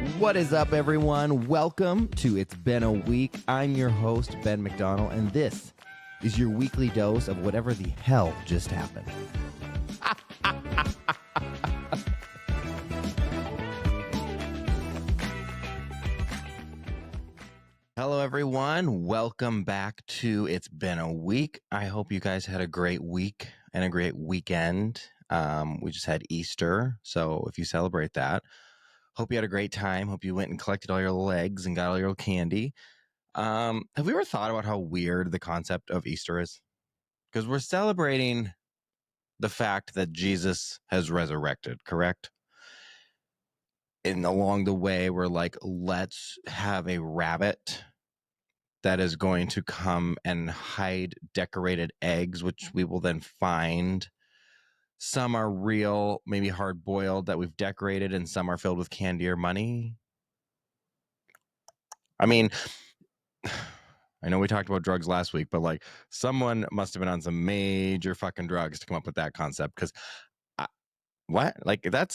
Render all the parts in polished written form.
What is up, everyone? Welcome to It's Been a Week. I'm your host, Ben McDonald, and this is your weekly dose of whatever the hell just happened. Hello, everyone. Welcome back to It's Been a Week. I hope you guys had a great week and a great weekend. We just had Easter, so if you celebrate that, hope you had a great time. Hope you went and collected all your little eggs and got all your candy. Have we ever thought about how weird the concept of Easter is? Because we're celebrating the fact that Jesus has resurrected, correct? And along the way, we're like, let's have a rabbit that is going to come and hide decorated eggs, which we will then find. Some are real, maybe hard-boiled that we've decorated, and some are filled with candy or money. I mean, I know we talked about drugs last week, but like someone must have been on some major fucking drugs to come up with that concept. Because what? Like that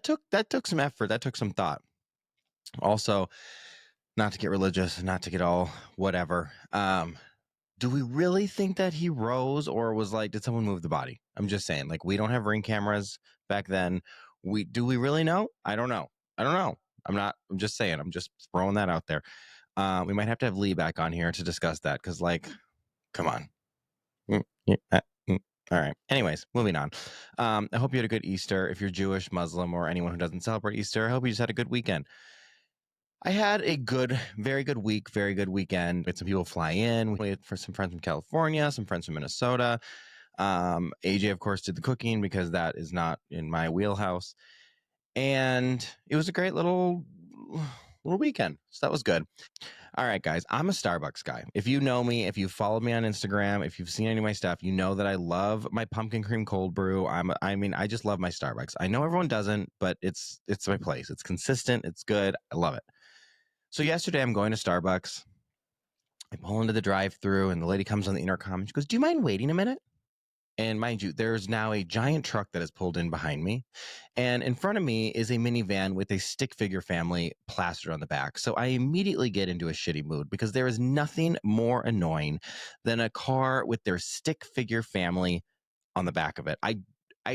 took some effort. That took some thought. Also, not to get religious, not to get all whatever. Do we really think that he rose, or was like, did someone move the body? I'm just saying, like, we don't have Ring cameras back then. Do we really know? I don't know. I'm just saying, I'm just throwing that out there. We might have to have Lee back on here to discuss that, because, like, come on. All right. Anyways, moving on. I hope you had a good Easter. If you're Jewish, Muslim, or anyone who doesn't celebrate Easter, I hope you just had a good weekend. I had a very good week, very good weekend. We had some people fly in. We had for some friends from California, some friends from Minnesota. AJ, of course, did the cooking because that is not in my wheelhouse. And it was a great little weekend. So that was good. All right, guys, I'm a Starbucks guy. If you know me, if you've followed me on Instagram, if you've seen any of my stuff, you know that I love my pumpkin cream cold brew. I just love my Starbucks. I know everyone doesn't, but it's my place. It's consistent. It's good. I love it. So yesterday I'm going to Starbucks. I pull into the drive-thru and the lady comes on the intercom and she goes, "Do you mind waiting a minute?" And mind you, there's now a giant truck that is pulled in behind me. And in front of me is a minivan with a stick figure family plastered on the back. So I immediately get into a shitty mood because there is nothing more annoying than a car with their stick figure family on the back of it. I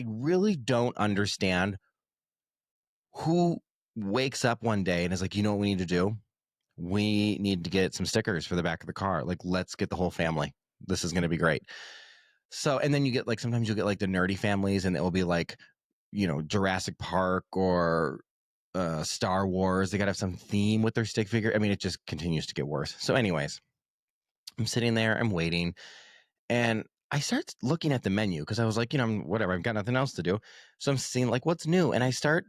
really don't understand who wakes up one day and is like, you know what we need to do? We need to get some stickers for the back of the car. Like, let's get the whole family. This is going to be great. So, and then you get like, sometimes you'll get like the nerdy families and it will be like, you know, Jurassic Park or Star Wars. They got to have some theme with their stick figure. I mean, it just continues to get worse. So anyways, I'm sitting there, I'm waiting, and I start looking at the menu because I was like, you know, whatever, I've got nothing else to do. So I'm seeing like, what's new? And I start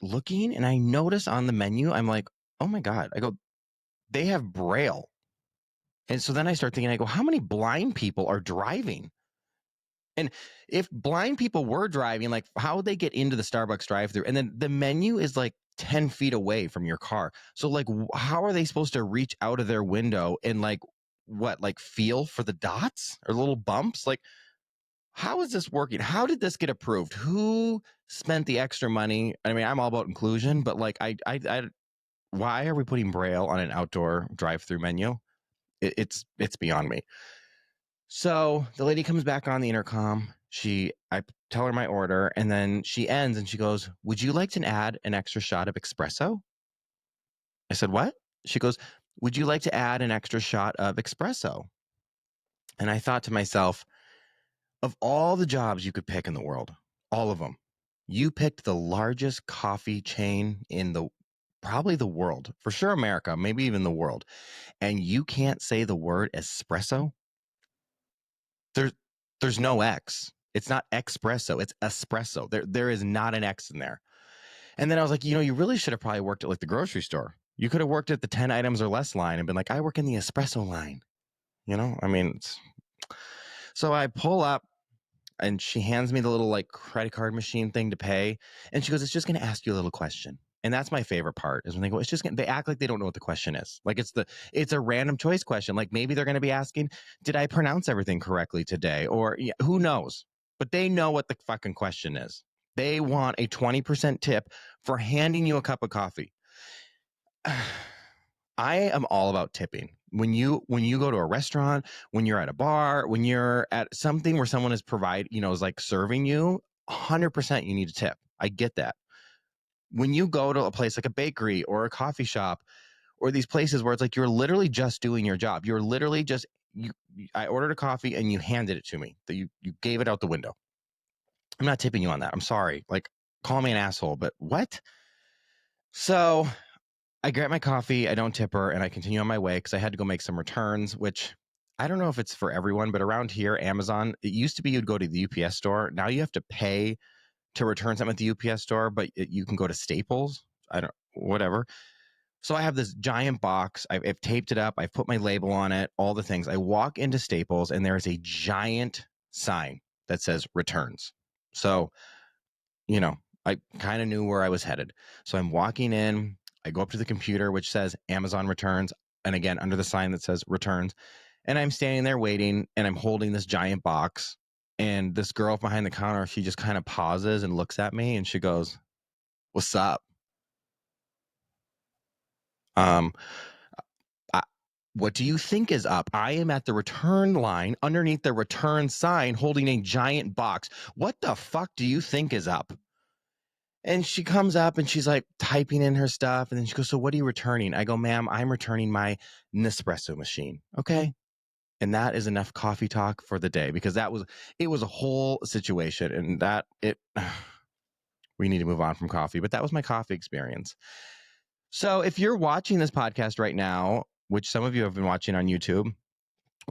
looking and I notice on the menu, I'm like, oh my God. I go, they have Braille. And so then I start thinking, I go, how many blind people are driving? And if blind people were driving, like, how would they get into the Starbucks drive-thru? And then the menu is like 10 feet away from your car. So like, how are they supposed to reach out of their window and like, what, like feel for the dots or little bumps? Like, how is this working? How did this get approved? Who spent the extra money? I mean, I'm all about inclusion, but like, why are we putting Braille on an outdoor drive-thru menu? It's beyond me. So the lady comes back on the intercom. I tell her my order, and then she ends and she goes, "Would you like to add an extra shot of espresso?" I said, "What?" She goes, "Would you like to add an extra shot of espresso?" And I thought to myself, of all the jobs you could pick in the world, all of them, you picked the largest coffee chain in probably the world, for sure America, maybe even the world, and you can't say the word espresso? There's no X. It's not espresso. It's espresso. There is not an X in there. And then I was like, you know, you really should have probably worked at like the grocery store. You could have worked at the 10 items or less line and been like, I work in the espresso line. You know, I mean, so I pull up and she hands me the little like credit card machine thing to pay. And she goes, it's just going to ask you a little question. And that's my favorite part is when they go, they act like they don't know what the question is. Like it's a random choice question. Like maybe they're going to be asking, did I pronounce everything correctly today? Or who knows? But they know what the fucking question is. They want a 20% tip for handing you a cup of coffee. I am all about tipping. When you go to a restaurant, when you're at a bar, when you're at something where someone is is like serving you, 100% you need to tip. I get that. When you go to a place like a bakery or a coffee shop or these places where it's like you're literally just doing your job. You're literally just I ordered a coffee and you handed it to me. That you gave it out the window. I'm not tipping you on that. I'm sorry. Like, call me an asshole, but what? So I grab my coffee, I don't tip her, and I continue on my way because I had to go make some returns, which I don't know if it's for everyone, but around here, Amazon, it used to be you'd go to the UPS store. Now you have to pay to return something at the UPS store, but you can go to Staples. Whatever. So I have this giant box. I've taped it up. I've put my label on it, all the things. I walk into Staples and there is a giant sign that says returns. So, I kind of knew where I was headed. So I'm walking in. I go up to the computer, which says Amazon returns. And again, under the sign that says returns. And I'm standing there waiting and I'm holding this giant box. And this girl behind the counter, she just kind of pauses and looks at me and she goes, "What's up?" Um, what do you think is up? I am at the return line underneath the return sign holding a giant box. What the fuck do you think is up? And she comes up and she's like typing in her stuff. And then she goes, "So what are you returning?" I go, "Ma'am, I'm returning my Nespresso machine." Okay. And that is enough coffee talk for the day because it was a whole situation and we need to move on from coffee, but that was my coffee experience. So if you're watching this podcast right now, which some of you have been watching on YouTube,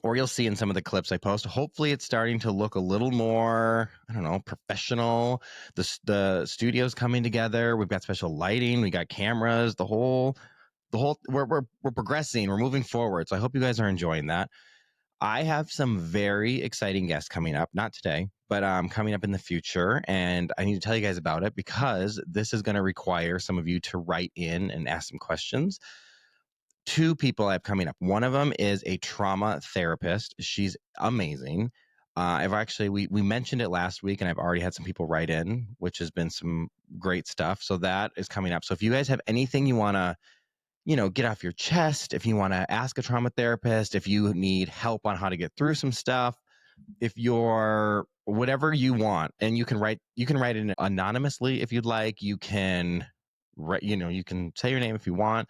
or you'll see in some of the clips I post, hopefully it's starting to look a little more, I don't know, professional. The studio's coming together. We've got special lighting. We got cameras. We're progressing. We're moving forward. So I hope you guys are enjoying that. I have some very exciting guests coming up, not today, but coming up in the future. And I need to tell you guys about it because this is going to require some of you to write in and ask some questions. Two people I have coming up. One of them is a trauma therapist. She's amazing. We mentioned it last week and I've already had some people write in, which has been some great stuff. So that is coming up. So if you guys have anything you want to, get off your chest, if you want to ask a trauma therapist, if you need help on how to get through some stuff, if you're whatever you want, and you can write it anonymously if you'd like. You can write, you can say your name if you want.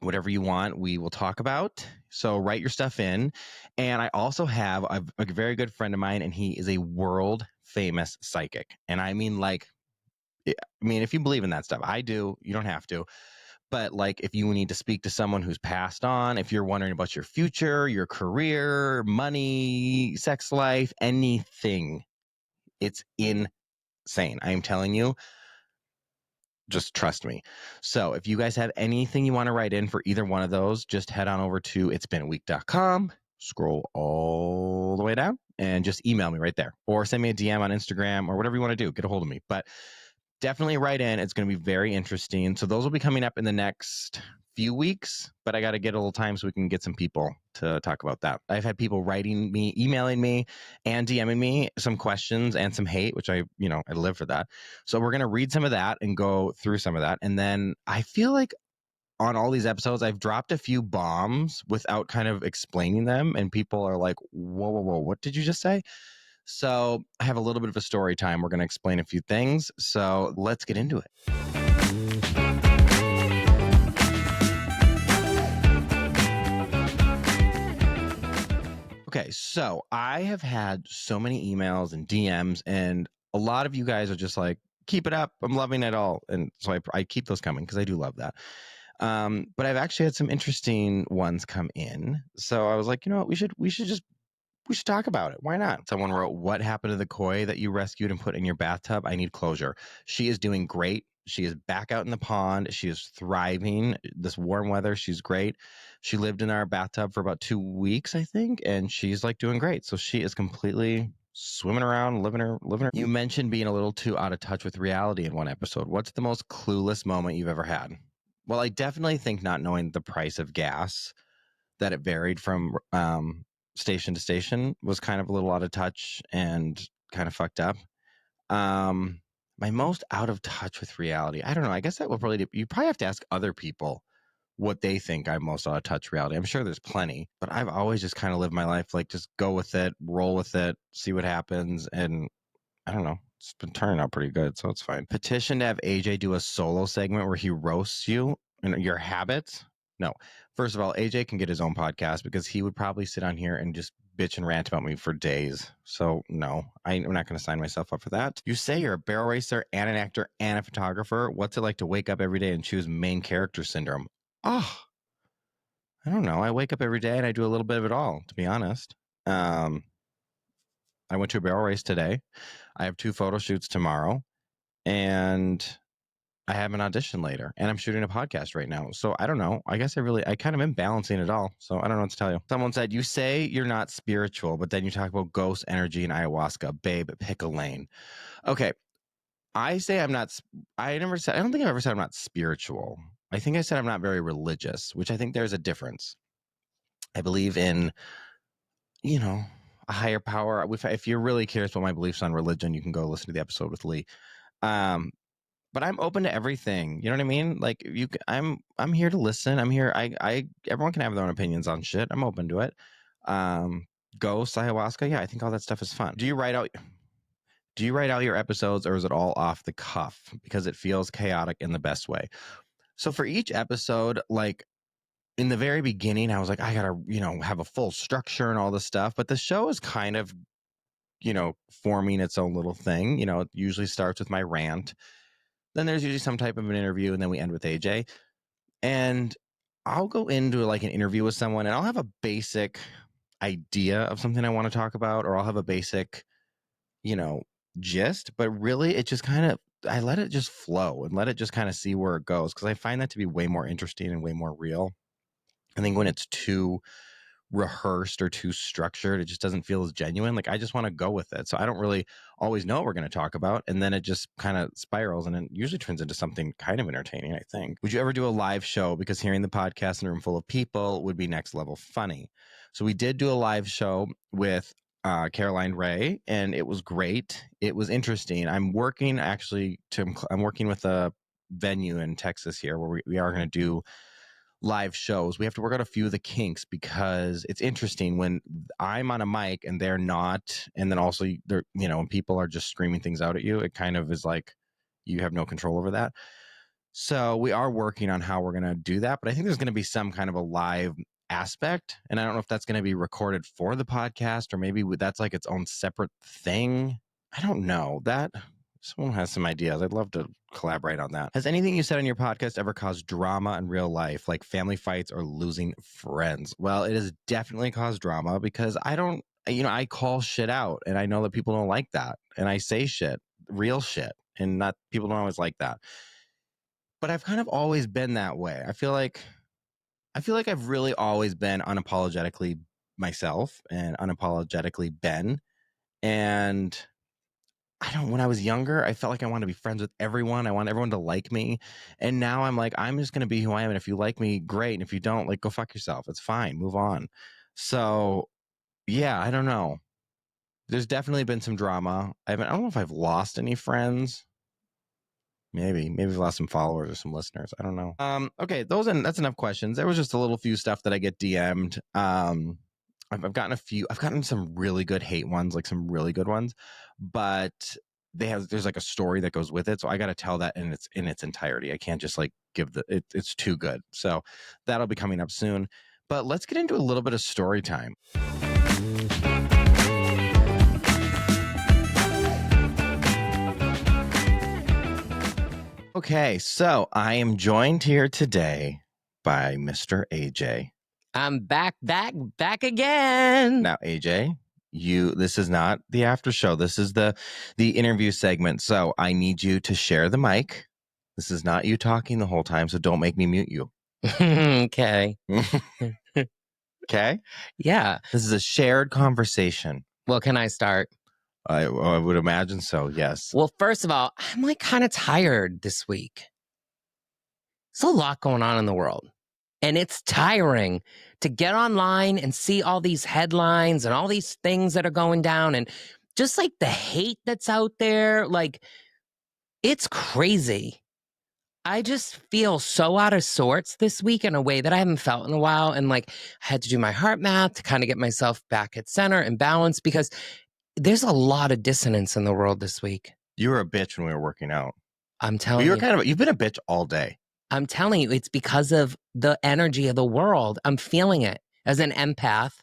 Whatever you want, we will talk about. So write your stuff in. And I also have a very good friend of mine, and he is a world famous psychic. And I mean, if you believe in that stuff, I do. You don't have to. But like, if you need to speak to someone who's passed on, if you're wondering about your future, your career, money, sex life, anything, it's insane. I am telling you. Just trust me. So if you guys have anything you want to write in for either one of those, just head on over to itsbeenaweek.com, scroll all the way down, and just email me right there. Or send me a DM on Instagram or whatever you want to do. Get a hold of me. But definitely write in. It's going to be very interesting. So those will be coming up in the next few weeks, but I got to get a little time so we can get some people to talk about that. I've had people writing me, emailing me, and DMing me some questions and some hate, which I live for that. So we're going to read some of that and go through some of that. And then I feel like on all these episodes, I've dropped a few bombs without kind of explaining them. And people are like, whoa, whoa, whoa, what did you just say? So I have a little bit of a story time. We're going to explain a few things. So let's get into it. Okay, so I have had so many emails and DMs, and a lot of you guys are just like, keep it up. I'm loving it all. And so I keep those coming because I do love that. But I've actually had some interesting ones come in. So I was like, you know what, we should talk about it. Why not? Someone wrote, "What happened to the koi that you rescued and put in your bathtub? I need closure." She is doing great. She is back out in the pond. She is thriving. This warm weather, she's great. She lived in our bathtub for about 2 weeks, I think, and she's like doing great. So she is completely swimming around, living her. You mentioned being a little too out of touch with reality in one episode. What's the most clueless moment you've ever had? Well, I definitely think not knowing the price of gas, that it varied from station to station, was kind of a little out of touch and kind of fucked up. My most out of touch with reality. I don't know. I guess that will probably, you probably have to ask other people what they think I'm most out of touch reality. I'm sure there's plenty, but I've always just kind of lived my life like just go with it, roll with it, see what happens. And I don't know. It's been turning out pretty good, so it's fine. Petition to have AJ do a solo segment where he roasts you and your habits. No. First of all, AJ can get his own podcast because he would probably sit on here and just bitch and rant about me for days. So no, I'm not going to sign myself up for that. You say you're a barrel racer and an actor and a photographer. What's it like to wake up every day and choose main character syndrome? Oh, I don't know. I wake up every day and I do a little bit of it all, to be honest. I went to a barrel race today. I have 2 photo shoots tomorrow, and I have an audition later, and I'm shooting a podcast right now. So I don't know. I guess I kind of am balancing it all. So I don't know what to tell you. Someone said, you say you're not spiritual, but then you talk about ghost energy and ayahuasca. Babe, pick a lane. Okay. I say I'm not, I don't think I've ever said I'm not spiritual. I think I said I'm not very religious, which I think there's a difference. I believe in, a higher power. If you're really curious about my beliefs on religion, you can go listen to the episode with Lee. But I'm open to everything. You know what I mean? Like I'm here to listen. I'm here. Everyone can have their own opinions on shit. I'm open to it. Ghosts, ayahuasca. Yeah, I think all that stuff is fun. Do you write out your episodes, or is it all off the cuff? Because it feels chaotic in the best way. So for each episode, like in the very beginning, I was like, I gotta, have a full structure and all this stuff. But the show is kind of, forming its own little thing. It usually starts with my rant. Then there's usually some type of an interview, and then we end with AJ. And I'll go into like an interview with someone, and I'll have a basic idea of something I want to talk about, or I'll have a basic, gist. But really, it just kind of, I let it just flow and let it just kind of see where it goes, because I find that to be way more interesting and way more real. I think when it's too rehearsed or too structured, it just doesn't feel as genuine. Like I just want to go with it. So I don't really always know what we're going to talk about, and then it just kind of spirals, and it usually turns into something kind of entertaining, I think. Would you ever do a live show? Because hearing the podcast in a room full of people would be next level funny. So we did do a live show with Caroline Ray, and it was great. It was interesting. I'm working with a venue in Texas here where we are going to do live shows. We have to work out a few of the kinks, because it's interesting when I'm on a mic and they're not, and then also they're, when people are just screaming things out at you, it kind of is like you have no control over that. So we are working on how we're going to do that, but I think there's going to be some kind of a live aspect, and I don't know if that's going to be recorded for the podcast, or maybe that's like its own separate thing. I don't know. That someone has some ideas. I'd love to collaborate on that. Has anything you said on your podcast ever caused drama in real life, like family fights or losing friends? Well, it has definitely caused drama, because I call shit out, and I know that people don't like that, and I say shit, real shit, and not people don't always like that. But I've kind of always been that way. I feel like I've really always been unapologetically myself and unapologetically Ben. And when I was younger, I felt like I wanted to be friends with everyone. I want everyone to like me. And now I'm like, I'm just going to be who I am. And if you like me, great. And if you don't, like, go fuck yourself. It's fine. Move on. So yeah, I don't know. There's definitely been some drama. I don't know if I've lost any friends. Maybe we've lost some followers or some listeners. I don't know. Okay, that's enough questions. There was just a little few stuff that I get DM'd. I've gotten some really good hate ones, like some really good ones, but there's like a story that goes with it. So I got to tell that in its entirety. I can't just like give it's too good. So that'll be coming up soon, but let's get into a little bit of story time. Okay, so I am joined here today by Mr. AJ. I'm back again. Now, AJ, this is not the after show. This is the interview segment. So I need you to share the mic. This is not you talking the whole time, so don't make me mute you. Okay. Okay? Yeah. This is a shared conversation. Well, can I start? I would imagine so, yes. Well, first of all, I'm like kind of tired this week. There's a lot going on in the world. And it's tiring to get online and see all these headlines and all these things that are going down. And just like the hate that's out there, like it's crazy. I just feel so out of sorts this week in a way that I haven't felt in a while. And like, I had to do my heart math to kind of get myself back at center and balance because there's a lot of dissonance in the world this week. You were a bitch when we were working out. I'm Well, telling you were you. you've been a bitch all day. I'm telling you, it's because of the energy of the world. I'm feeling it as an empath.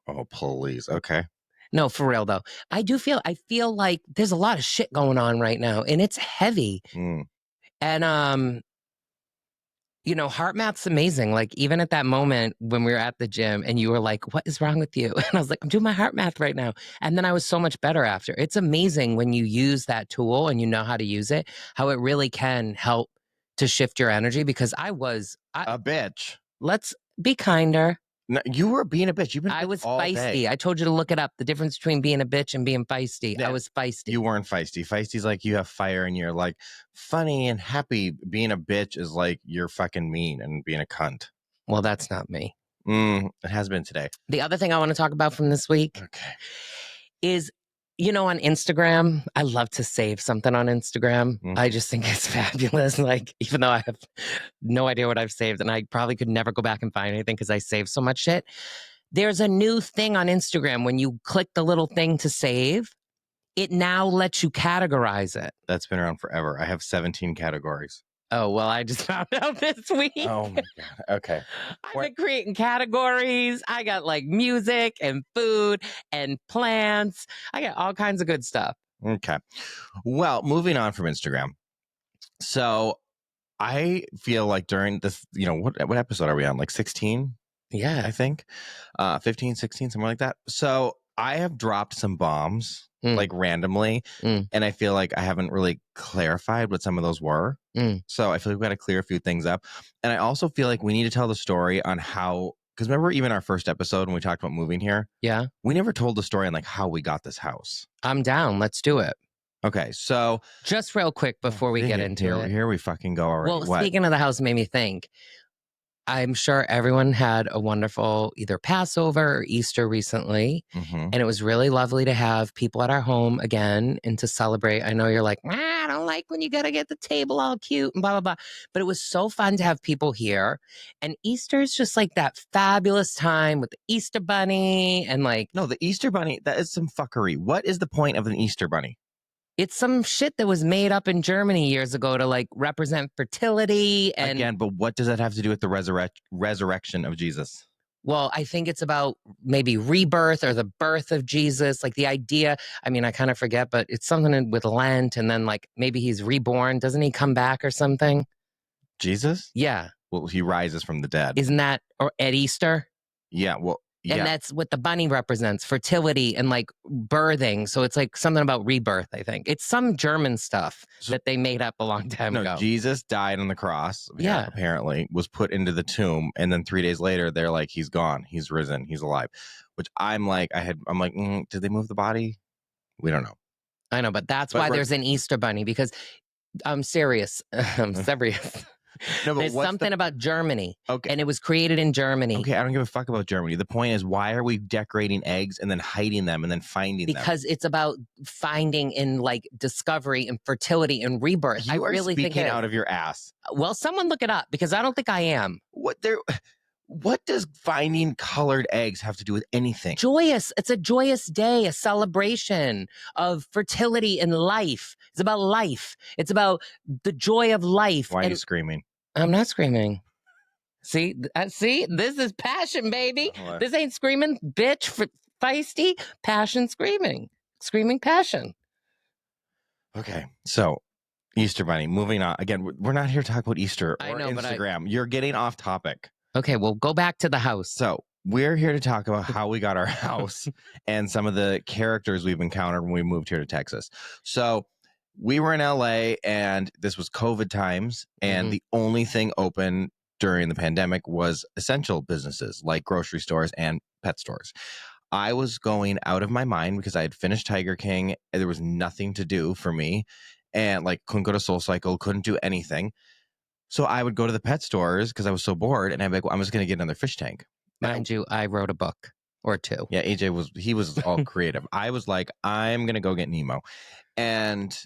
Oh, please. Okay. No, for real though. I feel like there's a lot of shit going on right now and it's heavy. Mm. And you know, heart math's amazing. Like even at that moment when we were at the gym and you were like, what is wrong with you? And I was like, I'm doing my heart math right now. And then I was so much better after. It's amazing when you use that tool and you know how to use it, how it really can help to shift your energy because A bitch. let's be kinder. No, you were being a bitch. You've been a I bitch was all feisty. day. I told you to look it up. The difference between being a bitch and being feisty. I was feisty. You weren't feisty. Feisty's like you have fire and you're like funny and happy. Being a bitch is like you're fucking mean and being a cunt. Well, that's not me. It has been today. The other thing I want to talk about from this week is, you know, on Instagram, I love to save something on Instagram. I just think it's fabulous. Like, even though I have no idea what I've saved and I probably could never go back and find anything because I save so much shit. There's a new thing on Instagram. When you click the little thing to save, it now lets you categorize it. That's been around forever. I have 17 categories. Oh, well, I just found out this week. Oh my God. Okay. I've been creating categories. I got like music and food and plants. I got all kinds of good stuff. Okay. Well, moving on from Instagram. So I feel like during this, you know, what episode are we on? Like 16? Yeah. I think 15, 16, something like that. So I have dropped some bombs like randomly. And I feel like I haven't really clarified what some of those were. So I feel like we got to clear a few things up. And I also feel like we need to tell the story on how, because remember even our first episode when we talked about moving here? Yeah. We never told the story on like how we got this house. I'm down. Let's do it. Okay. So just real quick before we get into it. Here we fucking go already. Well, speaking of the house made me think. I'm sure everyone had a wonderful either Passover or Easter recently. And it was really lovely to have people at our home again and to celebrate. I know you're like, I don't like when you got to get the table all cute and blah, blah, blah. But it was so fun to have people here. And Easter is just like that fabulous time with the Easter bunny and like. No, the Easter bunny, that is some fuckery. What is the point of an Easter bunny? It's some shit that was made up in Germany years ago to like represent fertility. And again, but what does that have to do with the resurrection of Jesus? Well, I think it's about maybe rebirth or the birth of Jesus, like the idea. I mean, I kind of forget, but it's something with Lent and then like maybe he's reborn. Doesn't he come back or something? Jesus? Yeah. Well, he rises from the dead. Isn't that or at Easter? Yeah. Well, yeah. And that's what the bunny represents, fertility and like birthing. So it's like something about rebirth, I think. It's some German stuff that they made up a long time ago. Jesus died on the cross. Yeah. Apparently was put into the tomb. And then 3 days later, they're like, he's gone. He's risen. He's alive. Which I'm like, did they move the body? We don't know. I know, but that's why there's an Easter bunny because I'm serious. I'm serious. No, but there's something about Germany. Okay. And it was created in Germany. Okay, I don't give a fuck about Germany. The point is, why are we decorating eggs and then hiding them and then finding them? Because it's about finding and like discovery and fertility and rebirth. You are really speaking out of your ass. Well, someone look it up because I don't think I am. What does finding colored eggs have to do with anything? Joyous. It's a joyous day, a celebration of fertility and life. It's about life. It's about the joy of life. Why are you screaming? I'm not screaming. See, this is passion, baby. This ain't screaming, bitch, feisty, passion, screaming passion. Okay, so Easter bunny, moving on. Again, we're not here to talk about Easter or Instagram. You're getting off topic. Okay, well, go back to the house. So we're here to talk about how we got our house and some of the characters we've encountered when we moved here to Texas. So we were in LA and this was COVID times. And the only thing open during the pandemic was essential businesses like grocery stores and pet stores. I was going out of my mind because I had finished Tiger King. And there was nothing to do for me and like couldn't go to Soul Cycle, couldn't do anything. So I would go to the pet stores because I was so bored and I'd be like, well, I'm just going to get another fish tank. Mind you, I wrote a book. or 2. Yeah, AJ was all creative. I was like, I'm gonna go get Nemo, and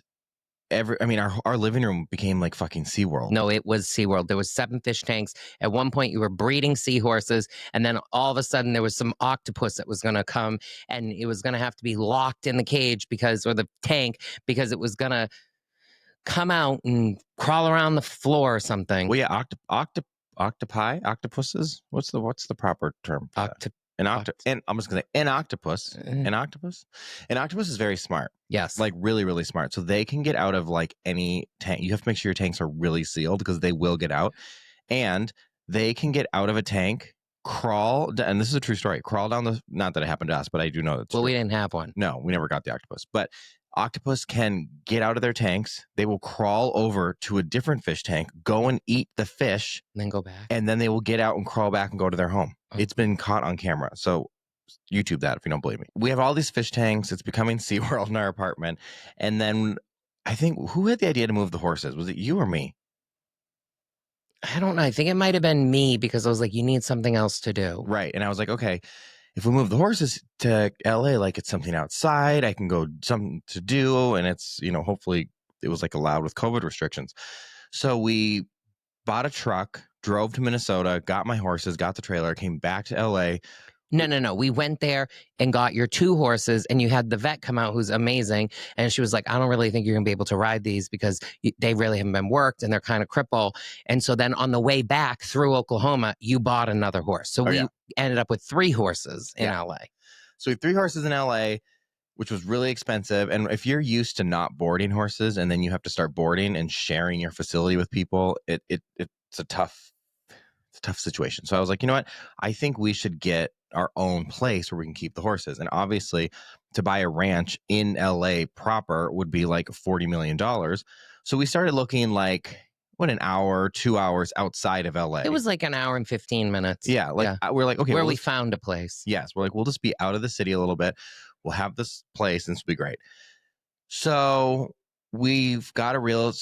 our living room became like fucking SeaWorld. No, it was SeaWorld. There was 7 fish tanks. At one point, you were breeding seahorses, and then all of a sudden, there was some octopus that was going to come, and it was going to have to be locked in the cage or the tank, because it was going to come out and crawl around the floor or something. Well, yeah, octopuses. What's the proper term for that? And I'm just gonna say an octopus. An octopus is very smart. Yes, like really, really smart. So they can get out of like any tank. You have to make sure your tanks are really sealed because they will get out, and they can get out of a tank, and this is a true story. Crawl down the. Not that it happened to us, but I do know that's true. We didn't have one. No, we never got the octopus, but octopus can get out of their tanks. They will crawl over to a different fish tank, go and eat the fish, and then go back. And then they will get out and crawl back and go to their home. Oh. It's been caught on camera. So YouTube that if you don't believe me. We have all these fish tanks. It's becoming SeaWorld in our apartment. And then I think, who had the idea to move the horses? Was it you or me? I don't know. I think it might have been me, because I was like, you need something else to do. Right. And I was like, okay, if we move the horses to LA, like it's something outside, I can go something to do. And it's, hopefully it was like allowed with COVID restrictions. So we bought a truck, drove to Minnesota, got my horses, got the trailer, came back to LA. No. We went there and got your 2 horses, and you had the vet come out, who's amazing. And she was like, I don't really think you're going to be able to ride these because they really haven't been worked and they're kind of crippled. And so then on the way back through Oklahoma, you bought another horse. So we ended up with 3 horses in LA. So we have 3 horses in LA, which was really expensive. And if you're used to not boarding horses and then you have to start boarding and sharing your facility with people, it's a tough situation. So I was like, you know what? I think we should get our own place where we can keep the horses. And obviously, to buy a ranch in LA proper would be like $40 million. So we started looking like, an hour, 2 hours outside of LA. It was like an hour and 15 minutes. Yeah. We're like, okay. Where we found a place. Yes. We're like, we'll just be out of the city a little bit. We'll have this place and this will be great. So we've got a real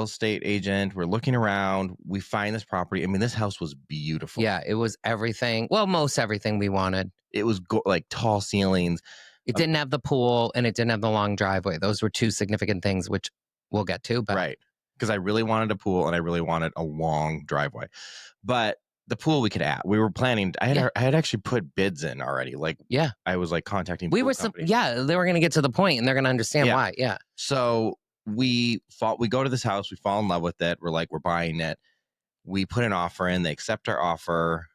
estate agent. We're looking around. We find this property. I mean, this house was beautiful. Yeah, it was everything. Well, most everything we wanted. It was like tall ceilings. It didn't have the pool, and it didn't have the long driveway. Those were 2 significant things, which we'll get to. But right. Because I really wanted a pool and I really wanted a long driveway. But the pool we could add. We were planning. I had actually put bids in already. I was like contacting. They were going to get to the point, and they're going to understand why. Yeah. So we go to this house. We fall in love with it. We're like, we're buying it. We put an offer in. They accept our offer.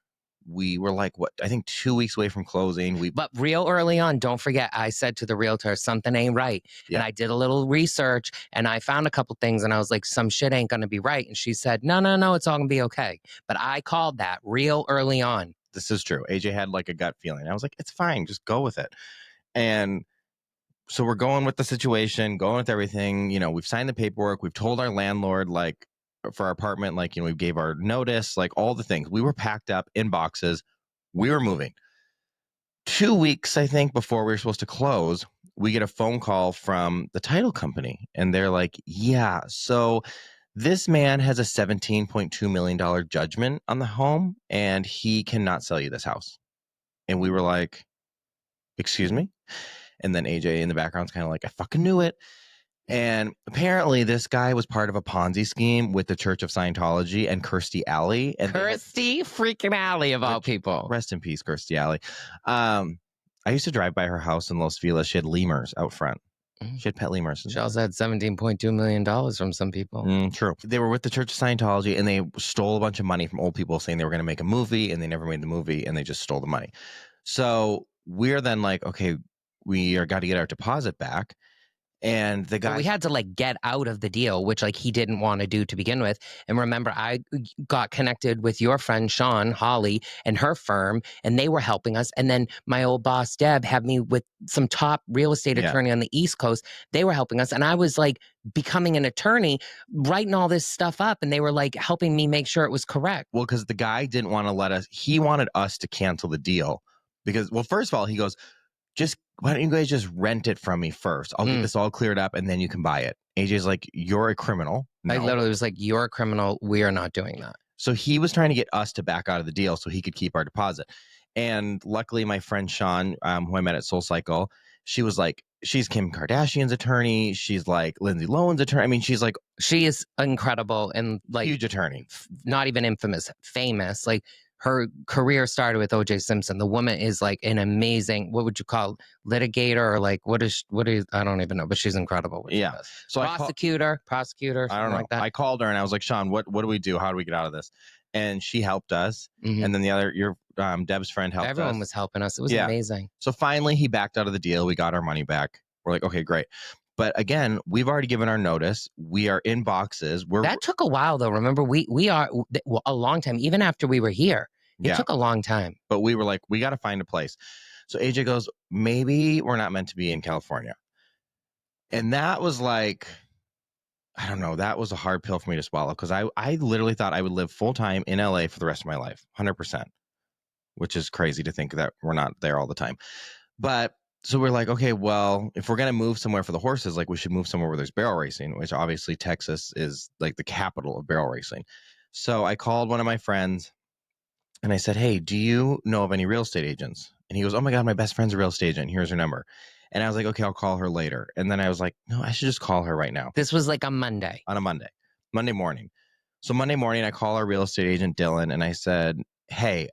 We were like, I think 2 weeks away from closing. But real early on, don't forget, I said to the realtor, something ain't right. Yeah. And I did a little research, and I found a couple things, and I was like, some shit ain't going to be right. And she said, no, it's all going to be okay. But I called that real early on. This is true. AJ had like a gut feeling. I was like, it's fine. Just go with it. And so we're going with the situation, going with everything. We've signed the paperwork. We've told our landlord, like, for our apartment, like, we gave our notice, like all the things. We were packed up in boxes. We were moving. 2 weeks, I think, before we were supposed to close, we get a phone call from the title company. And they're like, yeah, so this man has a $17.2 million judgment on the home, and he cannot sell you this house. And we were like, excuse me? And then AJ in the background's kind of like, I fucking knew it. And apparently this guy was part of a Ponzi scheme with the Church of Scientology and Kirstie Alley. And Kirstie freaking Alley, of all people. Rest in peace, Kirstie Alley. I used to drive by her house in Los Feliz. She had lemurs out front. She had pet lemurs. She also had $17.2 million from some people. True. They were with the Church of Scientology, and they stole a bunch of money from old people saying they were going to make a movie, and they never made the movie, and they just stole the money. So we're then like, okay, we got to get our deposit back. And the guy, but we had to like get out of the deal, which like he didn't want to do to begin with. And remember, I got connected with your friend Sean Holly and her firm, and they were helping us. And then my old boss Deb had me with some top real estate attorney on the East Coast. They were helping us, and I was like becoming an attorney, writing all this stuff up, and they were like helping me make sure it was correct. Well, because the guy didn't want to let us. He wanted us to cancel the deal because, well, first of all, he goes, why don't you guys just rent it from me first? I'll get this all cleared up and then you can buy it. AJ's like, you're a criminal. No. I literally was like, you're a criminal. We are not doing that. So he was trying to get us to back out of the deal so he could keep our deposit. And luckily, my friend Sean, who I met at SoulCycle, she was like, she's Kim Kardashian's attorney. She's like Lindsay Lohan's attorney. I mean, she's like, she is incredible and like huge attorney. Not even infamous, famous. Like her career started with O.J. Simpson. The woman is like an amazing, what would you call litigator, or like what is I don't even know, but she's incredible. Yeah. So prosecutor, I don't know. like that. I called her and I was like, Sean, what do we do? How do we get out of this? And she helped us. Mm-hmm. And then your Deb's friend helped us. Everyone was helping us. It was amazing. So finally he backed out of the deal. We got our money back. We're like, okay, great. But again, we've already given our notice. We are in boxes. That took a while though. Remember, we are a long time, even after we were here. It took a long time. But we were like, we got to find a place. So AJ goes, maybe we're not meant to be in California. And that was like, I don't know, that was a hard pill for me to swallow, because I literally thought I would live full time in LA for the rest of my life, 100%, which is crazy to think that we're not there all the time. But so we're like, okay, well, if we're going to move somewhere for the horses, like we should move somewhere where there's barrel racing, which obviously Texas is like the capital of barrel racing. So I called one of my friends and I said, hey, do you know of any real estate agents? And he goes, oh my God, my best friend's a real estate agent. Here's her number. And I was like, okay, I'll call her later. And then I was like, no, I should just call her right now. This was like a Monday. On a Monday morning. So Monday morning, I call our real estate agent, Dylan, and I said, hey,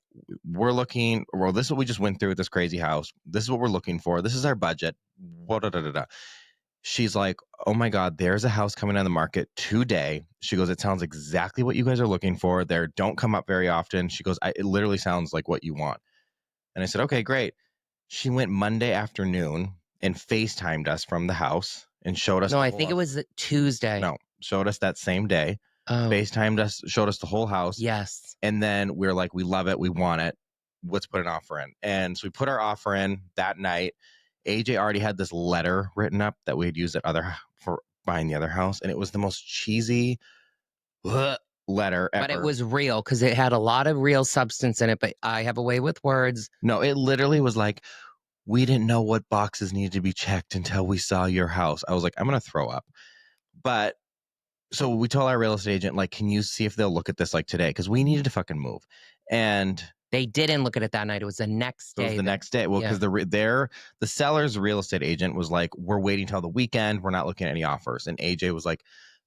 we're looking, well, this is what we just went through with this crazy house. This is what we're looking for. This is our budget. She's like, oh my God, there's a house coming on the market today. She goes, it sounds exactly what you guys are looking for. There don't come up very often. She goes, it literally sounds like what you want. And I said, okay, great. She went Monday afternoon and FaceTimed us from the house and showed us. No, I think it was Tuesday. No, showed us that same day. FaceTimed us, showed us the whole house. Yes. And then we're like, we love it. We want it. Let's put an offer in. And so we put our offer in that night. AJ already had this letter written up that we had used for buying the other house. And it was the most cheesy letter ever. But it was real because it had a lot of real substance in it. But I have a way with words. No, it literally was like, we didn't know what boxes needed to be checked until we saw your house. I was like, I'm going to throw up. But so we told our real estate agent, like, can you see if they'll look at this like today? Because we needed to fucking move. And they didn't look at it that night. It was the next day. It was the next day. Well, because the seller's real estate agent was like, we're waiting till the weekend. We're not looking at any offers. And AJ was like,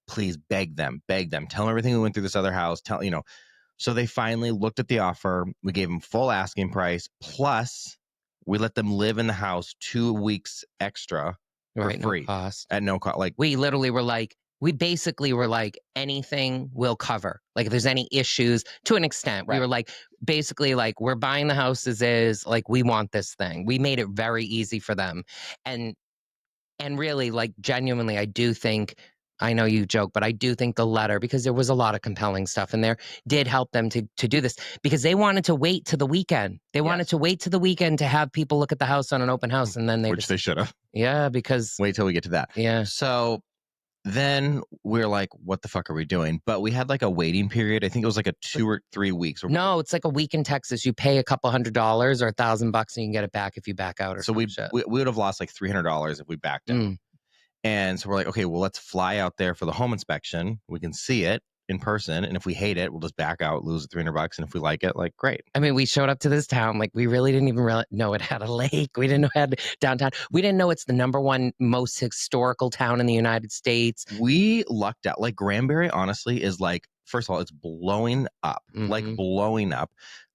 please beg them. Tell them everything we went through this other house. So they finally looked at the offer. We gave them full asking price. Plus, we let them live in the house 2 weeks extra for free. No cost. At no cost. Like, we literally were like, we basically were like, anything we'll cover. Like if there's any issues, to an extent, we were like, basically like, we're buying the house as is, like we want this thing. We made it very easy for them. And really, like genuinely, I do think, I know you joke, but I do think the letter, because there was a lot of compelling stuff in there, did help them to do this, because they wanted to wait to the weekend. They wanted to wait to the weekend to have people look at the house on an open house, and then they they should have. Yeah, because wait till we get to that. Yeah. So then we're like, what the fuck are we doing? But we had like a waiting period. I think it was like a 2 or 3 weeks. No, it's like a week in Texas. You pay a couple $100 or $1,000 and you can get it back if you back out. Or so we would have lost like $300 if we backed out. And so we're like, okay, well, let's fly out there for the home inspection. We can see it in person. And if we hate it, we'll just back out, lose the $300. And if we like it, like, great. I mean, we showed up to this town. Like, we really didn't even know it had a lake. We didn't know it had downtown. We didn't know it's the #1 most historical town in the United States. We lucked out. Like, Granbury, honestly, is like, first of all, it's blowing up. Like, blowing up.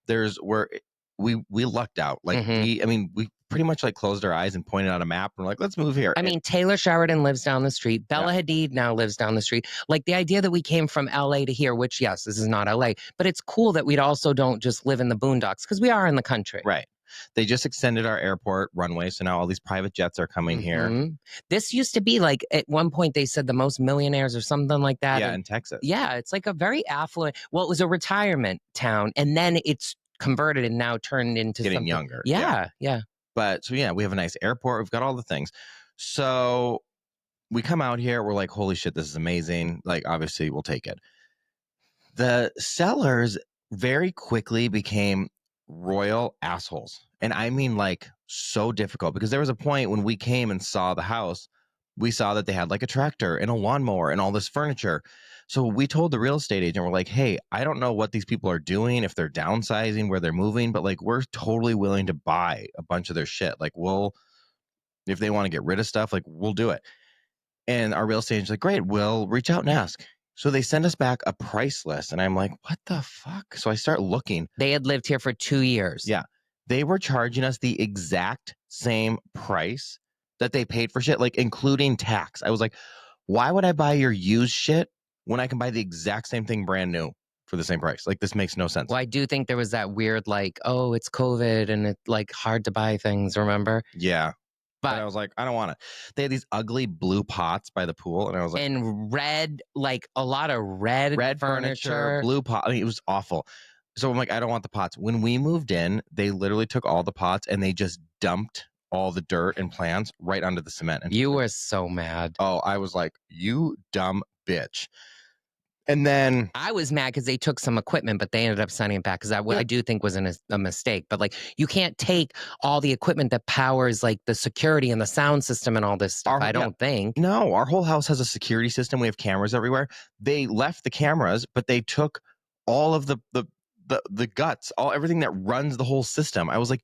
We lucked out. Like, we pretty much like closed our eyes and pointed out a map and we're like, let's move here. I mean, Taylor Sheridan lives down the street. Bella Hadid now lives down the street. Like the idea that we came from LA to here, which yes, this is not LA, but it's cool that we also don't just live in the boondocks because we are in the country. Right. They just extended our airport runway. So now all these private jets are coming here. This used to be like, at one point they said the most millionaires or something like that. Yeah, in Texas. Yeah, it's like a very affluent, well, it was a retirement town and then it's converted and now turned into getting something younger. Yeah. But so yeah, we have a nice airport. We've got all the things. So we come out here. We're like, holy shit, this is amazing. Like, obviously, we'll take it. The sellers very quickly became royal assholes. And I mean, like, so difficult, because there was a point when we came and saw the house, we saw that they had like a tractor and a lawnmower and all this furniture. So we told the real estate agent, we're like, hey, I don't know what these people are doing, if they're downsizing, where they're moving, but like we're totally willing to buy a bunch of their shit. Like if they want to get rid of stuff, like we'll do it. And our real estate agent's like, great, we'll reach out and ask. So they send us back a price list. And I'm like, what the fuck? So I start looking. They had lived here for 2 years. Yeah. They were charging us the exact same price that they paid for shit, like including tax. I was like, why would I buy your used shit when I can buy the exact same thing brand new for the same price? Like, this makes no sense. Well, I do think there was that weird, like, oh, it's COVID and it's like hard to buy things, remember? Yeah. But I But was like, I don't want it. They had these ugly blue pots by the pool. And I was like, and red, like a lot of red furniture. blue pot. I mean, it was awful. So I'm like, I don't want the pots. When we moved in, they literally took all the pots and they just dumped all the dirt and plants right onto the cement. And You were so mad. oh, I was like, you dumb bitch. And then I was mad because they took some equipment, but they ended up sending it back because I do think was a mistake. But like, you can't take all the equipment that powers like the security and the sound system and all this stuff. I don't think. No, our whole house has a security system. We have cameras everywhere. They left the cameras, but they took all of the guts, everything that runs the whole system. I was like,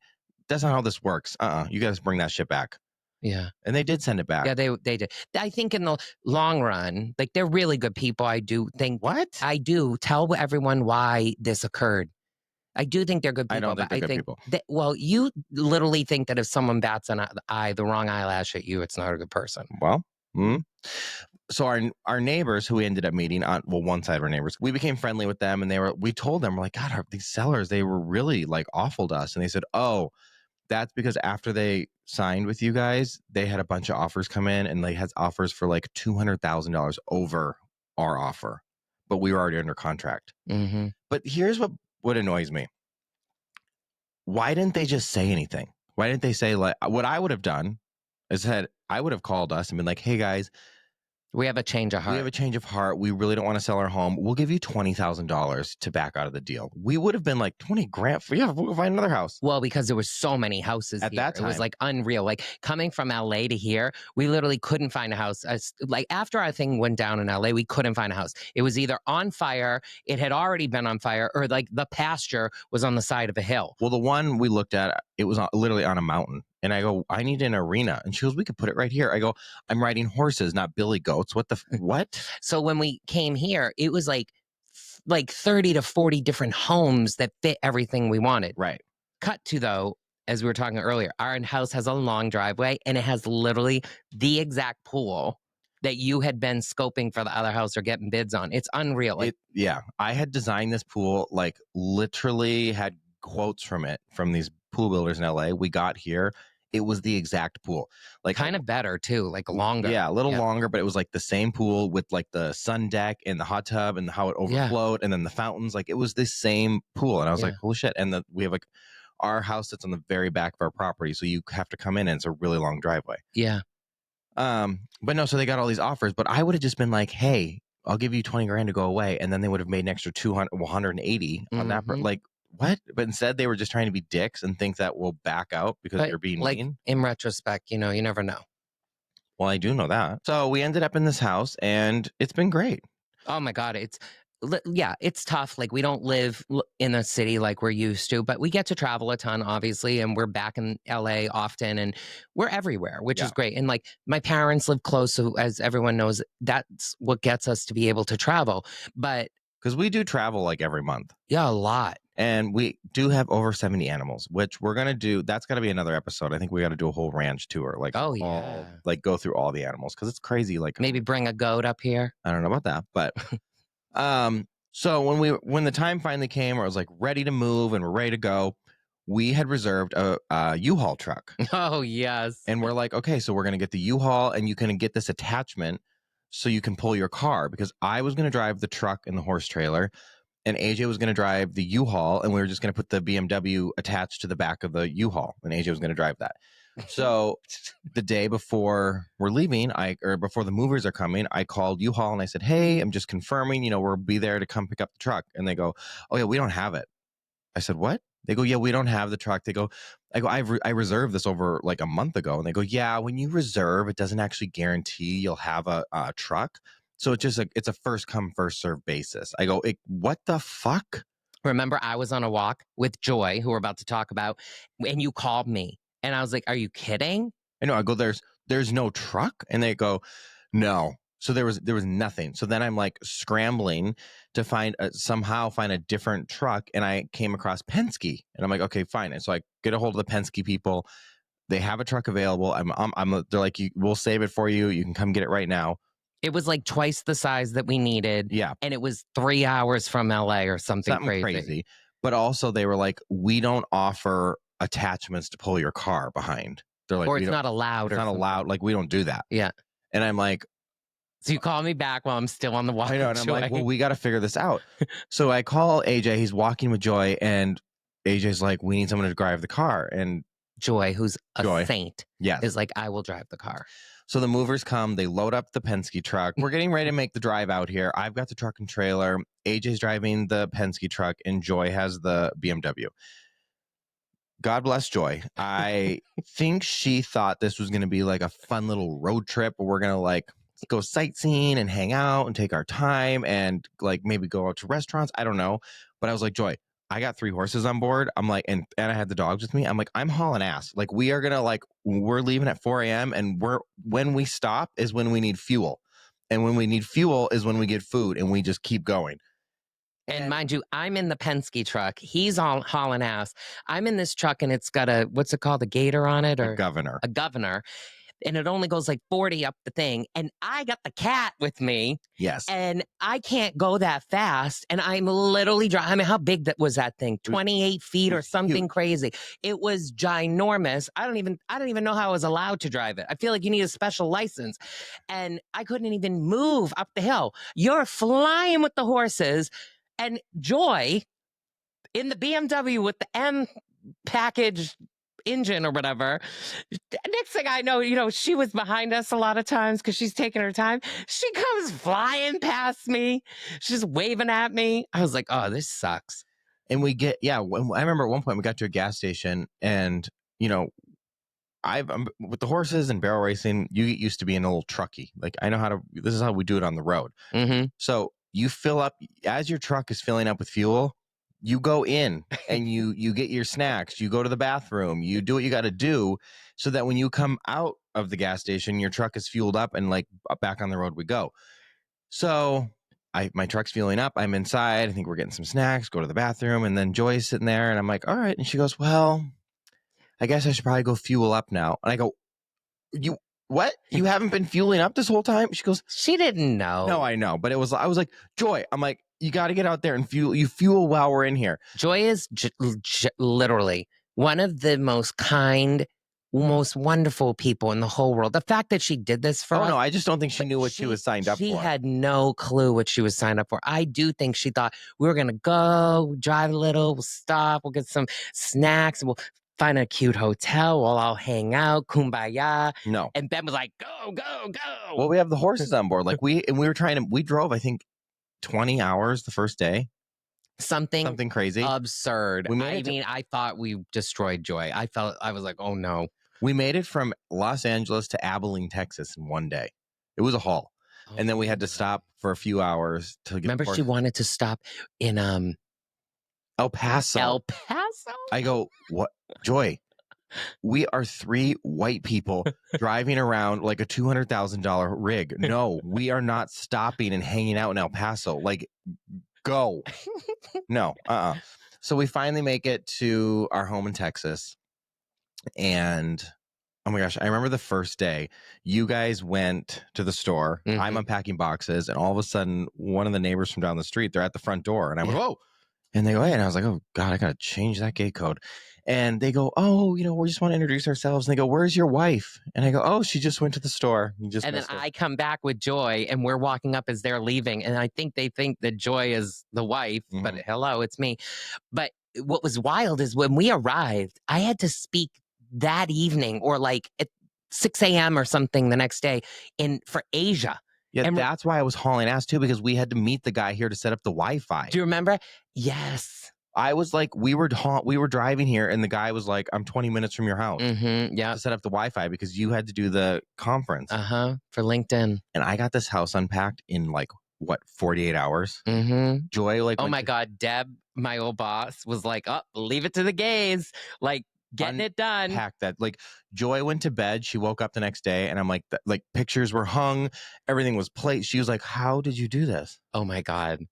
that's not how this works. You guys bring that shit back. Yeah. And they did send it back. Yeah, they did. I think in the long run, like they're really good people. I do think. What? I do tell everyone why this occurred. I do think they're good people. I don't think they're good people. Well, you literally think that if someone bats an eye, the wrong eyelash at you, it's not a good person. Well, so our neighbors who we ended up meeting on, well, one side of our neighbors, we became friendly with them, and we told them, we're like, God, these sellers, they were really like awful to us. And they said, oh, that's because after they signed with you guys, they had a bunch of offers come in, and they had offers for like $200,000 over our offer, but we were already under contract. Mm-hmm. But here's what annoys me. Why didn't they just say anything? Why didn't they say, like, what I would have done is I would have called us and been like, hey guys, we have a change of heart. We have a change of heart. We really don't want to sell our home. We'll give you $20,000 to back out of the deal. We would have been like, 20 grand for, yeah, we'll find another house. Well, because there were so many houses at here. that time. It was like unreal. Like coming from LA to here, we literally couldn't find a house. Like after our thing went down in LA, we couldn't find a house. It was either on fire, it had already been on fire, or like the pasture was on the side of a hill. Well, the one we looked at, it was literally on a mountain. And I go, I need an arena. And she goes, we could put it right here. I go, I'm riding horses, not billy goats. What? So when we came here, it was like 30 to 40 different homes that fit everything we wanted. Right. Cut to, though, as we were talking earlier, our house has a long driveway and it has literally the exact pool that you had been scoping for the other house or getting bids on. It's unreal. Yeah. I had designed this pool, like literally had quotes from these pool builders in LA. We got here. It was the exact pool, like kind of better too, like longer. Yeah, a little longer, but it was like the same pool with like the sun deck and the hot tub and how it overflowed, and then the fountains. Like it was the same pool, and I was like, holy shit! And we have like our house that's on the very back of our property, so you have to come in, and it's a really long driveway. Yeah. But no, so they got all these offers, but I would have just been like, hey, I'll give you 20 grand to go away, and then they would have made an extra 180 on that. Like. What? But instead, they were just trying to be dicks and think that we'll back out because you're being mean. In retrospect, you never know. Well, I do know that. So we ended up in this house, and it's been great. Oh my God, it's tough. Like we don't live in a city like we're used to, but we get to travel a ton, obviously, and we're back in LA often, and we're everywhere, which is great. And like my parents live close, so as everyone knows, that's what gets us to be able to travel. But because we do travel like every month. Yeah, a lot. And we do have over 70 animals, which we're going to do. That's got to be another episode. I think we got to do a whole ranch tour. Like, like go through all the animals because it's crazy. Like maybe bring a goat up here. I don't know about that, but so when the time finally came where I was like ready to move and we're ready to go, we had reserved a U-Haul truck. Oh, yes. And we're like, okay, so we're going to get the U-Haul and you can get this attachment so you can pull your car, because I was going to drive the truck and the horse trailer, and AJ was going to drive the U-Haul, and we were just going to put the BMW attached to the back of the U-Haul, and AJ was going to drive that. So the day before we're leaving, before the movers are coming, I called U-Haul and I said, hey, I'm just confirming, we'll be there to come pick up the truck. And they go, oh yeah, we don't have it. I said, what? They go, yeah, we don't have the truck. I reserved this over like a month ago. And they go, yeah, when you reserve, it doesn't actually guarantee you'll have a truck. So it's a first come, first serve basis. I go, what the fuck? Remember, I was on a walk with Joy, who we're about to talk about, and you called me. And I was like, are you kidding? I know. I go, there's no truck. And they go, no. So there was nothing. So then I'm like scrambling to somehow find a different truck. And I came across Penske. And I'm like, okay, fine. And so I get a hold of the Penske people. They have a truck available. They're like, we'll save it for you. You can come get it right now. It was like twice the size that we needed. Yeah. And it was 3 hours from LA or something crazy. But also they were like, we don't offer attachments to pull your car behind. They're like, or it's not allowed. It's not allowed. Like, we don't do that. Yeah. And I'm like, so you call me back while I'm still on the walk. I know. And I'm like, well, we got to figure this out. So I call AJ. He's walking with Joy. And AJ's like, we need someone to drive the car. And Joy, who's a saint, yes, is like, I will drive the car. So the movers come, they load up the Penske truck. We're getting ready to make the drive out here. I've got the truck and trailer. AJ's driving the Penske truck, and Joy has the BMW. God bless Joy. I think she thought this was going to be like a fun little road trip where we're going to like go sightseeing and hang out and take our time and like maybe go out to restaurants. I don't know. But I was like, Joy, I got 3 horses on board. I'm like, and I had the dogs with me. I'm like, I'm hauling ass. Like, we are going to like, we're leaving at 4 a.m. and when we stop is when we need fuel. And when we need fuel is when we get food, and we just keep going. And mind you, I'm in the Penske truck. He's all hauling ass. I'm in this truck and it's got what's it called? A gator on it? Or a governor. A governor. And it only goes like 40 up the thing. And I got the cat with me. Yes. And I can't go that fast. And I'm literally driving. I mean, how big was that thing? 28 feet or something crazy. It was ginormous. I don't even know how I was allowed to drive it. I feel like you need a special license. And I couldn't even move up the hill. You're flying with the horses. And Joy in the BMW with the M package engine or whatever. Next thing I know, she was behind us a lot of times because she's taking her time. She comes flying past me. She's waving at me. I was like, oh, this sucks. And I remember at one point we got to a gas station and, I'm with the horses and barrel racing, you get used to being a little trucky. Like, I know this is how we do it on the road. Mm-hmm. So you fill up, as your truck is filling up with fuel, you go in and you get your snacks, you go to the bathroom, you do what you got to do so that when you come out of the gas station, your truck is fueled up and like back on the road we go. So my truck's fueling up. I'm inside. I think we're getting some snacks, go to the bathroom. And then Joy's sitting there and I'm like, all right. And she goes, well, I guess I should probably go fuel up now. And I go, what? You haven't been fueling up this whole time? She goes, she didn't know. No, I know. But I was like, Joy, I'm like, you got to get out there and fuel. You fuel while we're in here. Joy is literally one of the most kind, most wonderful people in the whole world. The fact that she did this for us. No, I just don't think she knew what she was signed up for. She had no clue what she was signed up for. I do think she thought we were going to go, drive a little, we'll stop, we'll get some snacks, and we'll find a cute hotel, we'll all hang out, kumbaya. No. And Ben was like, go, go, go. Well, we have the horses on board. Like we drove, I think, 20 hours the first day. Something crazy. Absurd. I thought we destroyed Joy. I was like, oh no. We made it from Los Angeles to Abilene, Texas in one day. It was a haul. Oh, and then we had to stop for a few hours to get. Remember, she wanted to stop in El Paso. El Paso? I go, what? Joy, we are 3 white people driving around like a $200,000 rig. No, we are not stopping and hanging out in El Paso. Like, go. No, So we finally make it to our home in Texas. And oh my gosh, I remember the first day you guys went to the store. Mm-hmm. I'm unpacking boxes, and all of a sudden, one of the neighbors from down the street, they're at the front door, and I went, whoa. And they go, hey, and I was like, oh God, I got to change that gate code. And they go, oh, we just want to introduce ourselves. And they go, where's your wife? And I go, oh, she just went to the store. And then I come back with Joy, and we're walking up as they're leaving. And I think they think that Joy is the wife, mm-hmm. But hello, it's me. But what was wild is when we arrived, I had to speak that evening or like at 6 a.m. or something the next day for Asia. Yeah, and that's why I was hauling ass too, because we had to meet the guy here to set up the Wi-Fi. Do you remember? Yes. I was like, we were driving here, and the guy was like, "I'm 20 minutes from your house Yeah. to set up the Wi-Fi because you had to do the conference." For LinkedIn. And I got this house unpacked in like what 48 hours. Joy like Oh went my to God, Deb, my old boss, was like, "Oh, leave it to the gays, like getting it done." unpack that. Like Joy went to bed. She woke up the next day, and I'm like, like pictures were hung, everything was placed. She was like, "How did you do this?" Oh my God.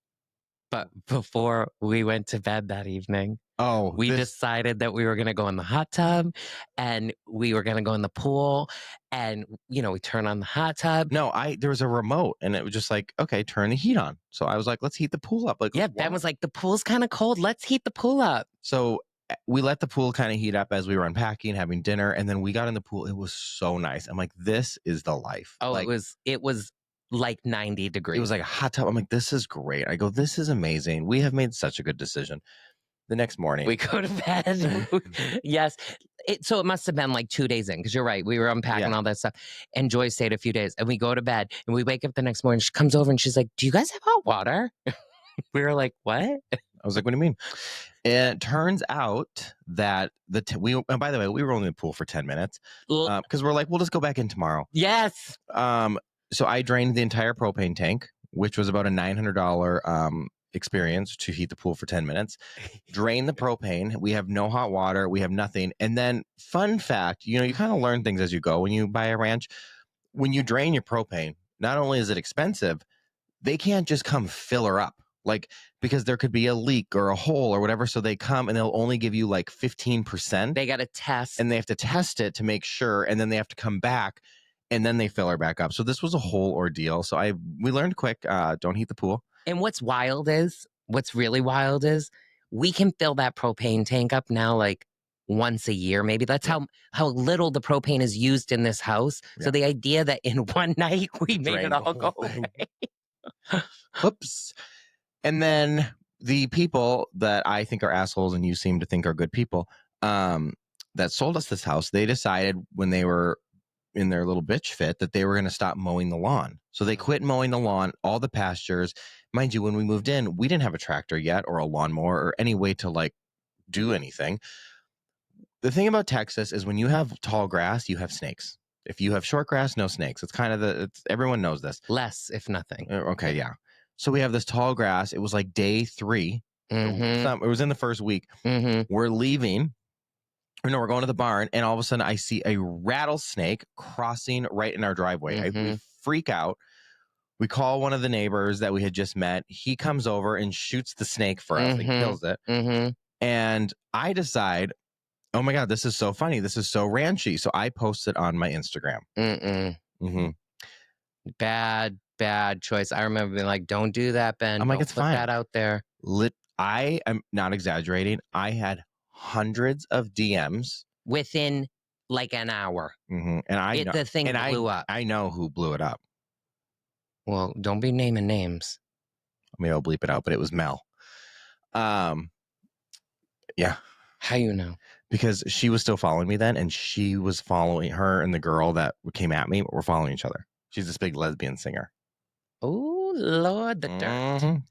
But before we went to bed that evening, Oh, we decided that we were going to go in the hot tub and we were going to go in the pool, and we turn on the hot tub. No, there was a remote, and it was just like, okay, turn the heat on. So I was like, let's heat the pool up. Like, Yeah, Ben was like, the pool's kind of cold. Let's heat the pool up. So we let the pool kind of heat up as we were unpacking, having dinner, and then we got in the pool. It was so nice. I'm like, this is the life. Oh, like, it was like 90 degrees. It was like a hot tub. I'm like, this is great. I go, this is amazing. We have made such a good decision. The next morning, we go to bed. Yes. So it must have been like 2 days in, because you're right. We were unpacking all that stuff. And Joy stayed a few days, and we go to bed, and we wake up the next morning. She comes over and she's like, "Do you guys have hot water?" We were like, "What?" I was like, what do you mean? And it turns out that and by the way, we were only in the pool for 10 minutes because we're like, we'll just go back in tomorrow. Yes. So I drained the entire propane tank, which was about a $900 experience to heat the pool for 10 minutes. Drain the propane. We have no hot water. We have nothing. And then, fun fact, you kind of learn things as you go when you buy a ranch. When you drain your propane, not only is it expensive, they can't just come fill her up. Like, because there could be a leak or a hole or whatever. So they come and they'll only give you like 15%. They got to test. And they have to test it to make sure. And then they have to come back and then they fill her back up. So this was a whole ordeal. So we learned quick, don't heat the pool. And what's really wild is we can fill that propane tank up now like once a year, maybe. That's how little the propane is used in this house. Yeah. So the idea that in one night we made it all go away. Whoops. And then the people that I think are assholes and you seem to think are good people, that sold us this house, they decided when they were in their little bitch fit that they were going to stop mowing the lawn. So they quit mowing the lawn, all the pastures. Mind you, when we moved in, we didn't have a tractor yet or a lawnmower or any way to like do anything. The thing about Texas is when you have tall grass, you have snakes. If you have short grass, no snakes. It's kind of everyone knows this. Less, if nothing. Okay, yeah. So we have this tall grass. It was like day 3. It was in the first week. We're leaving. No, we're going to the barn, and all of a sudden I see a rattlesnake crossing right in our driveway. We freak out. We call one of the neighbors that we had just met. He comes over and shoots the snake for us. He kills it. And I decide, oh my God, this is so funny. This is so ranchy. So I post it on my Instagram. Bad choice. I remember being like, don't do that, Ben. I'm like, it's fine. Put that out there. I am not exaggerating. I had hundreds of DMs within like an hour. And the thing blew up. I know who blew it up. Well, don't be naming names. Maybe I'll bleep it out, but it was Mel. Yeah. How you know? Because she was still following me then, and she was following her and the girl that came at me were following each other. She's this big lesbian singer. Oh, Lord, the dirt.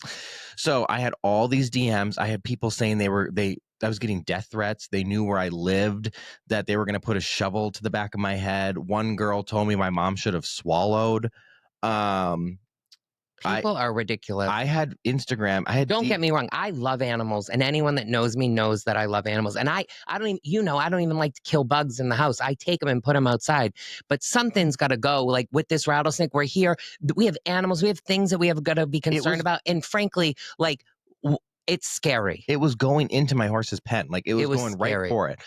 So I had all these DMs. I had people saying I was getting death threats. They knew where I lived, that they were going to put a shovel to the back of my head. One girl told me my mom should have swallowed. People are ridiculous. I had Instagram. Don't get me wrong. I love animals, and anyone that knows me knows that I love animals. And I don't even, I don't even like to kill bugs in the house. I take them and put them outside. But something's got to go. Like with this rattlesnake, we're here. We have animals. We have things that we have got to be concerned about. And frankly, like it's scary. It was going into my horse's pen. Like it was going scary. Right for it.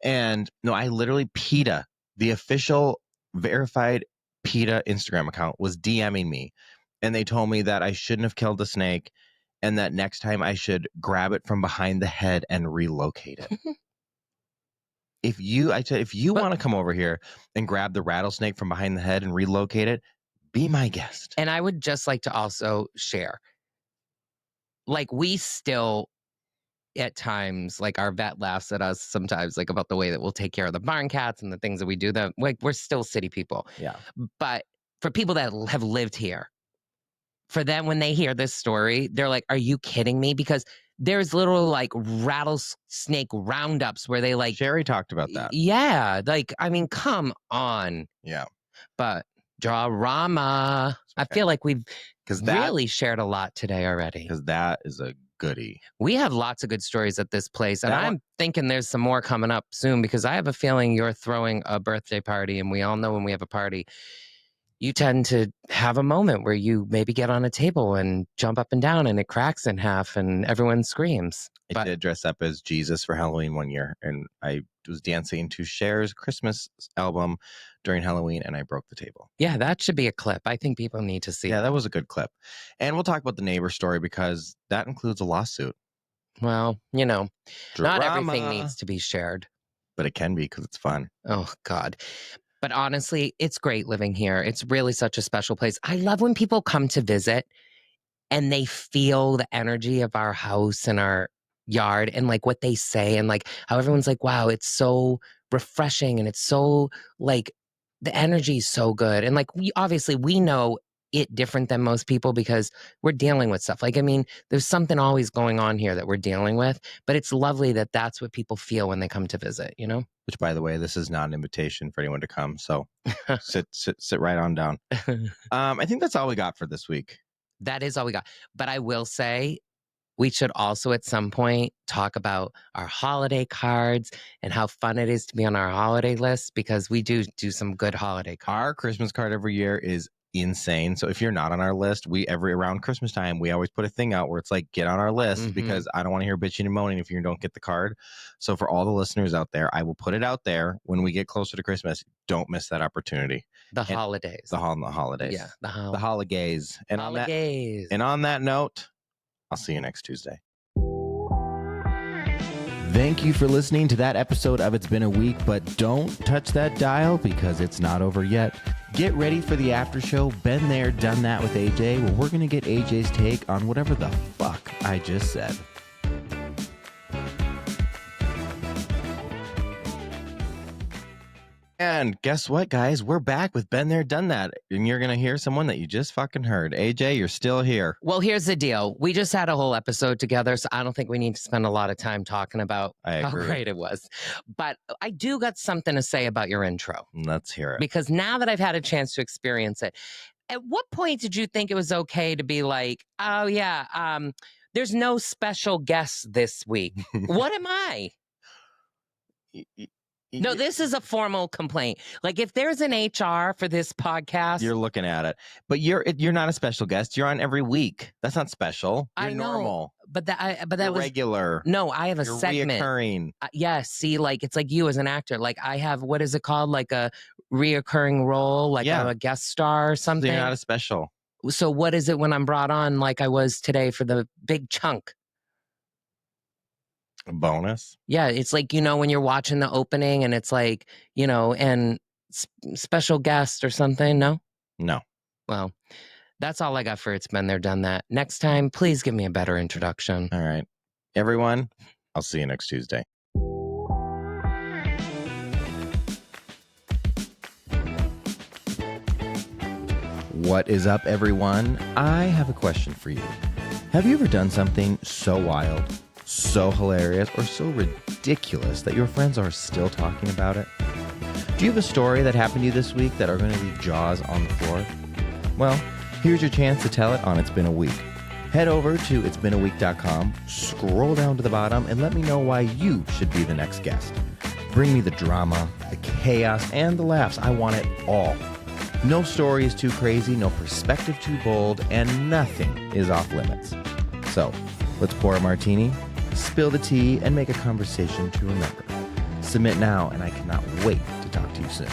And no, I literally PETA, the official verified PETA Instagram account, was DMing me. And they told me that I shouldn't have killed the snake and that next time I should grab it from behind the head and relocate it. If you want to come over here and grab the rattlesnake from behind the head and relocate it, be my guest. And I would just like to also share, like we still at times, like our vet laughs at us sometimes, like about the way that we'll take care of the barn cats and the things that we do. That like we're still city people. Yeah. But for people that have lived here, for them, when they hear this story, they're like, are you kidding me? Because there's little like rattlesnake roundups where they like Sherry talked about that. Yeah, like I mean, come on. Yeah. But drama. I feel like we've really shared a lot today already. Because that is a goodie. We have lots of good stories at this place, and That I'm thinking there's some more coming up soon because I have a feeling you're throwing a birthday party, and we all know when we have a party, you tend to have a moment where you maybe get on a table and jump up and down and it cracks in half and everyone screams. I did dress up as Jesus for Halloween one year, and I was dancing to Cher's Christmas album during Halloween, and I broke the table. Yeah, that should be a clip. I think people need to see. Yeah, that was a good clip. And we'll talk about the neighbor story because that includes a lawsuit. Well, you know, Drama. not everything needs to be shared. But it can be because it's fun. Oh, God. But honestly, it's great living here. It's really such a special place. I love when people come to visit and they feel the energy of our house and our yard and like what they say and like how everyone's like, wow, it's so refreshing and it's so like the energy is so good. And like we know it different than most people because we're dealing with stuff. Like, I mean, there's something always going on here that we're dealing with, but it's lovely that that's what people feel when they come to visit, you know? Which, by the way, this is not an invitation for anyone to come. So sit right on down. I think that's all we got for this week. That is all we got. But I will say, we should also at some point talk about our holiday cards and how fun it is to be on our holiday list because we do some good holiday cards. Our Christmas card every year is insane. So if you're not on our list, around Christmas time, we always put a thing out where it's like, get on our list because I don't want to hear bitching and moaning if you don't get the card. So for all the listeners out there, I will put it out there when we get closer to Christmas. Don't miss that opportunity. Holidays. The holidays. Yeah. The holidays. And on that note, I'll see you next Tuesday. Thank you for listening to that episode of It's Been a Week, but don't touch that dial because it's not over yet. Get ready for the after show. Been there, done that with AJ. Well, we're going to get AJ's take on whatever the fuck I just said. And guess what, guys? We're back with Been There, Done That. And you're going to hear someone that you just fucking heard. AJ, you're still here. Well, here's the deal. We just had a whole episode together, so I don't think we need to spend a lot of time talking about how great it was. But I do got something to say about your intro. Let's hear it. Because now that I've had a chance to experience it, at what point did you think it was okay to be like, oh, yeah, there's no special guests this week? What am I? No, this is a formal complaint. Like if there's an HR for this podcast, you're looking at it, but you're not a special guest. You're on every week. That's not special. You're normal. But that was regular. No, I have a segment. Reoccurring. See, like it's like you as an actor. Like I have what is it called? Like a reoccurring role, like I'm a guest star or something. So you're not a special. So what is it when I'm brought on like I was today for the big chunk? A bonus? Yeah, it's like, when you're watching the opening and it's like, and special guest or something, no? No. Well, that's all I got for It's Been There, Done That. Next time, please give me a better introduction. All right. Everyone, I'll see you next Tuesday. What is up, everyone? I have a question for you. Have you ever done something so wild, so hilarious, or so ridiculous that your friends are still talking about it? Do you have a story that happened to you this week that are going to leave jaws on the floor? Well, here's your chance to tell it on It's Been a Week. Head over to itsbeenaweek.com, scroll down to the bottom, and let me know why you should be the next guest. Bring me the drama, the chaos, and the laughs. I want it all. No story is too crazy, no perspective too bold, and nothing is off limits. So, let's pour a martini, spill the tea, and make a conversation to remember. Submit now, and I cannot wait to talk to you soon.